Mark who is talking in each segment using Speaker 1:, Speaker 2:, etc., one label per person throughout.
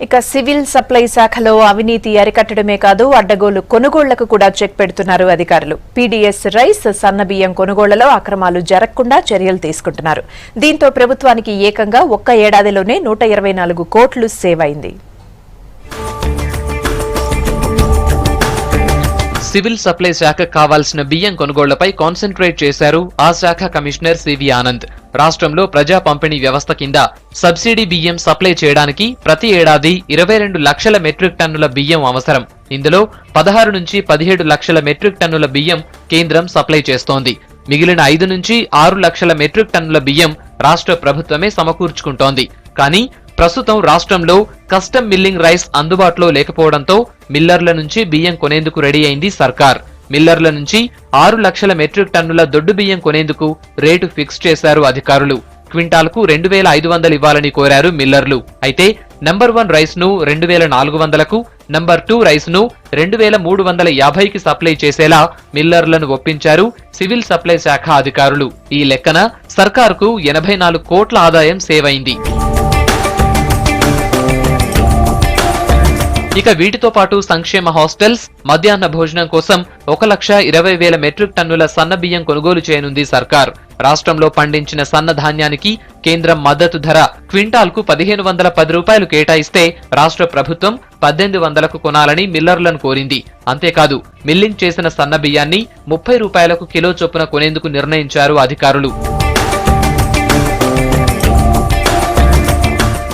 Speaker 1: ఇక civil supply శాఖలో అవినీతి అరికట్టడమే కాదు అడ్డగోలు కొనుగోళ్లకు కూడా చెక్ పెడుతున్నారు అధికారులు. పీడీఎస్ రైస్, సన్నబియ్యం కొనుగోళ్లలో అక్రమాలు జరగకుండా చర్యలు తీసుకుంటున్నారు. దీంతో ప్రభుత్వానికి ఏకంగా ఒక్క ఏడాదిలోనే 124 కోట్లు సేవ్ అయింది.
Speaker 2: సివిల్ సప్లై శాఖకు కావాల్సిన బియ్యం కొనుగోళ్లపై కాన్సంట్రేట్ చేశారు ఆ శాఖ కమిషనర్ సివి ఆనంద్. రాష్ట్రంలో ప్రజా పంపిణీ వ్యవస్థ కింద సబ్సిడీ బియ్యం సప్లై చేయడానికి ప్రతి ఏడాది 22 లక్షల మెట్రిక్ టన్నుల బియ్యం అవసరం. ఇందులో 16 నుంచి 17 లక్షల మెట్రిక్ టన్నుల బియ్యం కేంద్రం సప్లై చేస్తోంది. మిగిలిన 5 నుంచి 6 లక్షల మెట్రిక్ టన్నుల బియ్యం రాష్ట్ర ప్రభుత్వమే సమకూర్చుకుంటోంది. కానీ ప్రస్తుతం రాష్ట్రంలో కస్టమ్ మిల్లింగ్ రైస్ అందుబాటులో లేకపోవడంతో మిల్లర్ల నుంచి బియ్యం కొనేందుకు రెడీ అయింది సర్కార్. మిల్లర్ల నుంచి 6 లక్షల మెట్రిక్ టన్నుల దొడ్డు బియ్యం కొనేందుకు రేటు ఫిక్స్ చేశారు అధికారులు. క్వింటాల్కు 2500 ఇవ్వాలని కోరారు మిల్లర్లు. అయితే నంబర్ 1 రైస్ ను 2400కు, నంబర్ 2 రైస్ ను 2350కి సప్లై చేసేలా మిల్లర్లను ఒప్పించారు సివిల్ సప్లై శాఖ అధికారులు. ఈ లెక్కన సర్కారుకు 84 కోట్ల ఆదాయం సేవ్ అయింది. ఇక వీటితో పాటు సంక్షేమ హాస్టల్స్, మధ్యాహ్న భోజనం కోసం 1,20,000 మెట్రిక్ టన్నుల సన్న బియ్యం కొనుగోలు చేయనుంది సర్కార్. రాష్ట్రంలో పండించిన సన్న ధాన్యానికి కేంద్రం మద్దతు ధర క్వింటాల్కు 1,510 రూపాయలు కేటాయిస్తే రాష్ట్ర ప్రభుత్వం 1,800కు కొనాలని మిల్లర్లను కోరింది. అంతేకాదు మిల్లింగ్ చేసిన సన్న బియ్యాన్ని 30 రూపాయలకు కిలో చొప్పున కొనేందుకు నిర్ణయించారు అధికారులు.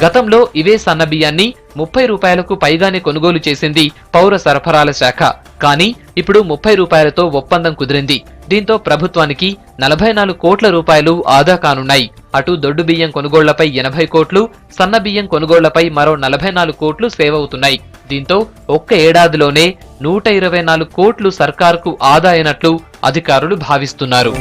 Speaker 2: గతంలో ఇవే సన్న బియ్యాన్ని 30 రూపాయలకు పైగానే కొనుగోలు చేసింది పౌర సరఫరాల శాఖ. కానీ ఇప్పుడు 30 రూపాయలతో ఒప్పందం కుదిరింది. దీంతో ప్రభుత్వానికి 44 కోట్ల రూపాయలు ఆదా కానున్నాయి. అటు దొడ్డు బియ్యం కొనుగోళ్లపై 80 కోట్లు, సన్న బియ్యం కొనుగోళ్లపై మరో 44 కోట్లు సేవ్ అవుతున్నాయి. దీంతో ఒక్క ఏడాదిలోనే 124 కోట్లు సర్కారుకు ఆదా అయినట్లు అధికారులు భావిస్తున్నారు.